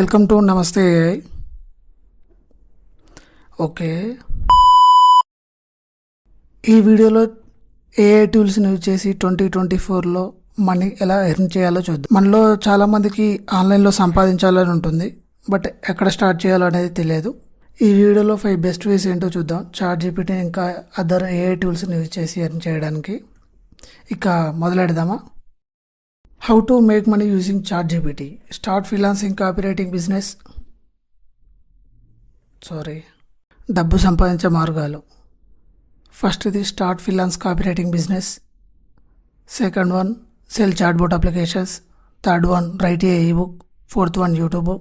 Welcome to నమస్తే AI. Okay, ఈ వీడియోలో ఏఐ టూల్స్ని యూజ్ చేసి 2024లో మనీ ఎలా ఎర్న్ చేయాలో చూద్దాం. మనలో చాలామందికి ఆన్లైన్లో సంపాదించాలని ఉంటుంది, బట్ ఎక్కడ స్టార్ట్ చేయాలో అనేది తెలియదు. ఈ వీడియోలో 5 బెస్ట్ వేస్ ఏంటో చూద్దాం. చాట్ జీపీటీ ఇంకా అదర్ ఏఐ టూల్స్ని యూజ్ చేసి ఎర్న్ చేయడానికి. ఇక మొదలెడదామా? How to make money using chat GPT. Start freelancing copywriting business. డబ్బు సంపాదించే మార్గాలు. ఫస్ట్ ఇది start freelance copywriting business. Second one sell chatbot applications. Third one write a ebook. Fourth one YouTube.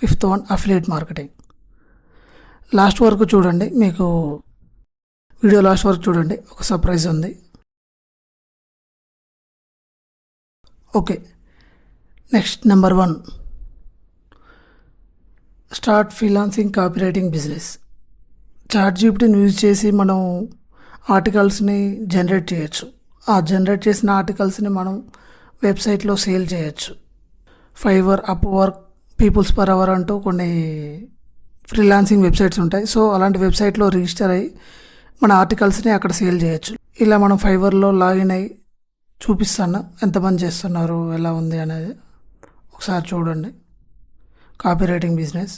Fifth one affiliate marketing. Last వరకు చూడండి, మీకు video last వరకు చూడండి, ఒక సర్ప్రైజ్ ఉంది. Okay, next number 1, start freelancing copywriting business. Chat జీపీటీని use చేసి మనం ఆర్టికల్స్ని జనరేట్ చేయొచ్చు. ఆ జనరేట్ చేసిన ఆర్టికల్స్ని మనం వెబ్సైట్లో సేల్ చేయొచ్చు. Fiverr, Upwork, peoples per hour అంటూ కొన్ని ఫ్రీలాన్సింగ్ వెబ్సైట్స్ ఉంటాయి. సో అలాంటి వెబ్సైట్లో రిజిస్టర్ అయ్యి మన ఆర్టికల్స్ని అక్కడ సేల్ చేయొచ్చు. ఇలా మనం ఫైవర్లో లాగిన్ అయ్యి చూపిస్తాను ఎంతమంది చేస్తున్నారు, ఎలా ఉంది అనేది ఒకసారి చూడండి. కాపీరైటింగ్ బిజినెస్.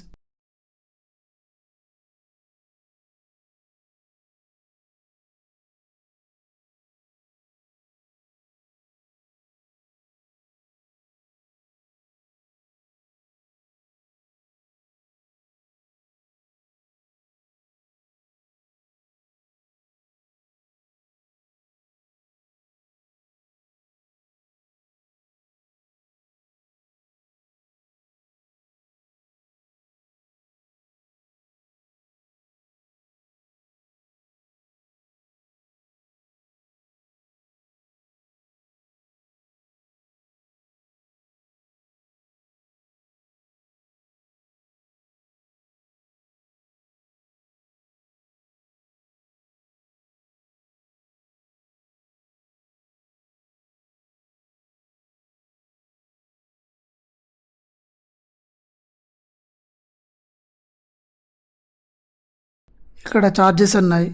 ఇక్కడ ఛార్జెస్ ఉన్నాయి,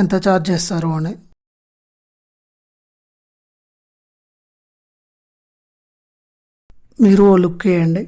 ఎంత ఛార్జ్ చేస్తారు అని. మీరు లుక్ వేయండి.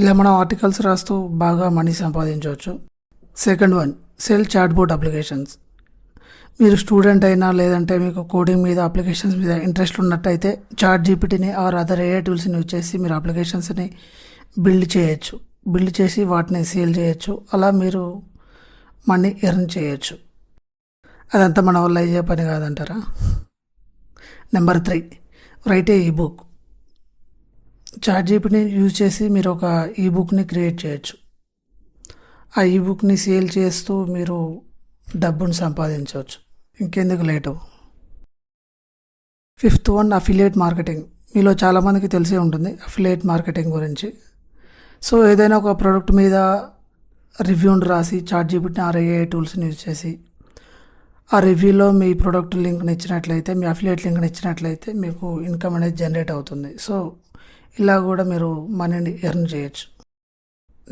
ఇలా మనం ఆర్టికల్స్ రాస్తూ బాగా మనీ సంపాదించవచ్చు. Second one, sell chatbot applications. మీరు స్టూడెంట్ అయినా లేదంటే మీకు కోడింగ్ మీద అప్లికేషన్స్ మీద ఇంట్రెస్ట్ ఉన్నట్టయితే చాట్ జీపీటీని ఆర్ అదర్ ఏఐ టూల్స్ని యూజ్ చేసి మీరు అప్లికేషన్స్ని బిల్డ్ చేయొచ్చు. బిల్డ్ చేసి వాటిని సేల్ చేయొచ్చు. అలా మీరు మనీ ఎర్న్ చేయొచ్చు. అదంతా మన వల్ల అయ్యే పని కాదంటారా? Number 3, right a ebook. Chat జీపీటీని యూజ్ చేసి మీరు ఒక ఈబుక్ని క్రియేట్ చేయొచ్చు. ఆ ఈబుక్ని సేల్ చేస్తూ మీరు డబ్బును సంపాదించవచ్చు. ఇంకెందుకు late. Fifth one, affiliate marketing. మీలో చాలామందికి తెలిసే ఉంటుంది అఫిలియేట్ మార్కెటింగ్ గురించి. సో ఏదైనా ఒక ప్రోడక్ట్ మీద రివ్యూని రాసి చాట్ జీపీటీని ఆర్ ఏఐ టూల్స్ని యూజ్ చేసి ఆ రివ్యూలో మీ ప్రోడక్ట్ లింక్ని ఇచ్చినట్లయితే, మీ అఫిలియేట్ లింక్ని ఇచ్చినట్లయితే మీకు ఇన్కమ్ అనేది జనరేట్ అవుతుంది. సో ఇలా కూడా మీరు మనీని ఎర్న్ చేయొచ్చు.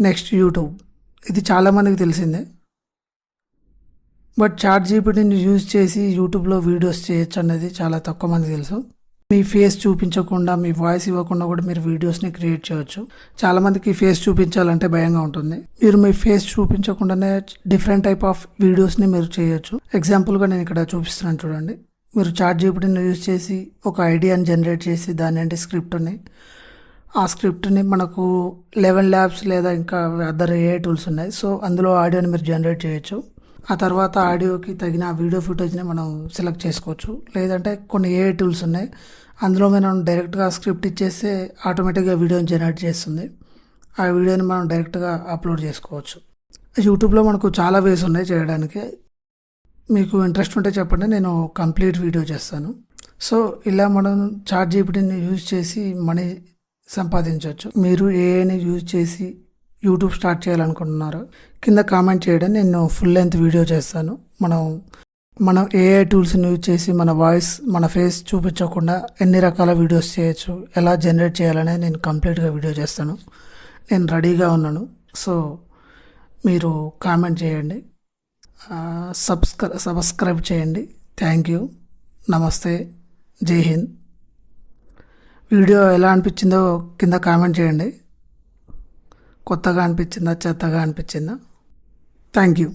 Next, YouTube. ఇది చాలామందికి తెలిసిందే. బట్ చాట్ జీపీటీని యూజ్ చేసి యూట్యూబ్లో వీడియోస్ చేయొచ్చు అనేది చాలా తక్కువ మందికి తెలుసు. మీ ఫేస్ చూపించకుండా, మీ వాయిస్ ఇవ్వకుండా కూడా మీరు వీడియోస్ని క్రియేట్ చేయొచ్చు. చాలామందికి ఫేస్ చూపించాలంటే భయంగా ఉంటుంది. మీరు మీ ఫేస్ చూపించకుండానే డిఫరెంట్ టైప్ ఆఫ్ వీడియోస్ని మీరు చేయొచ్చు. ఎగ్జాంపుల్గా నేను ఇక్కడ చూపిస్తున్నాను చూడండి. మీరు చాట్ జీపీటీని యూజ్ చేసి ఒక ఐడియాని జనరేట్ చేసి దాని అంటే స్క్రిప్ట్ని, ఆ స్క్రిప్ట్ని మనకు 11 ల్యాబ్స్ లేదా ఇంకా అదర్ ఏఐ టూల్స్ ఉన్నాయి. సో అందులో ఆడియోని మీరు జనరేట్ చేయొచ్చు. ఆ తర్వాత ఆడియోకి తగిన వీడియో ఫుటేజ్ని మనం సెలెక్ట్ చేసుకోవచ్చు. లేదంటే కొన్ని ఏఐ టూల్స్ ఉన్నాయి, అందులో మనం డైరెక్ట్గా స్క్రిప్ట్ ఇచ్చేస్తే ఆటోమేటిక్గా వీడియోని జనరేట్ చేస్తుంది. ఆ వీడియోని మనం డైరెక్ట్గా అప్లోడ్ చేసుకోవచ్చు. యూట్యూబ్లో మనకు చాలా వేస్ ఉన్నాయి చేయడానికి. మీకు ఇంట్రెస్ట్ ఉంటే చెప్పండి, నేను కంప్లీట్ వీడియో చేస్తాను. సో ఇలా మనం చాట్ జీపీటీని యూజ్ చేసి మనీ సంపాదించవచ్చు. మీరు ఏఐని యూజ్ చేసి యూట్యూబ్ స్టార్ట్ చేయాలనుకుంటున్నారు, కింద కామెంట్ చేయడం, నేను ఫుల్ లెంత్ వీడియో చేస్తాను. మనం ఏఐ టూల్స్ని యూజ్ చేసి మన వాయిస్, మన ఫేస్ చూపించకుండా ఎన్ని రకాల వీడియోస్ చేయొచ్చు, ఎలా జనరేట్ చేయాలనే నేను కంప్లీట్గా వీడియో చేస్తాను. నేను రెడీగా ఉన్నాను. సో మీరు కామెంట్ చేయండి, సబ్స్క్రైబ్ చేయండి. Thank you. నమస్తే. జై హింద్. వీడియో ఎలా అనిపించిందో కింద కామెంట్ చేయండి. కొత్తగా అనిపించిందా, చెత్తగా అనిపించిందా? Thank you.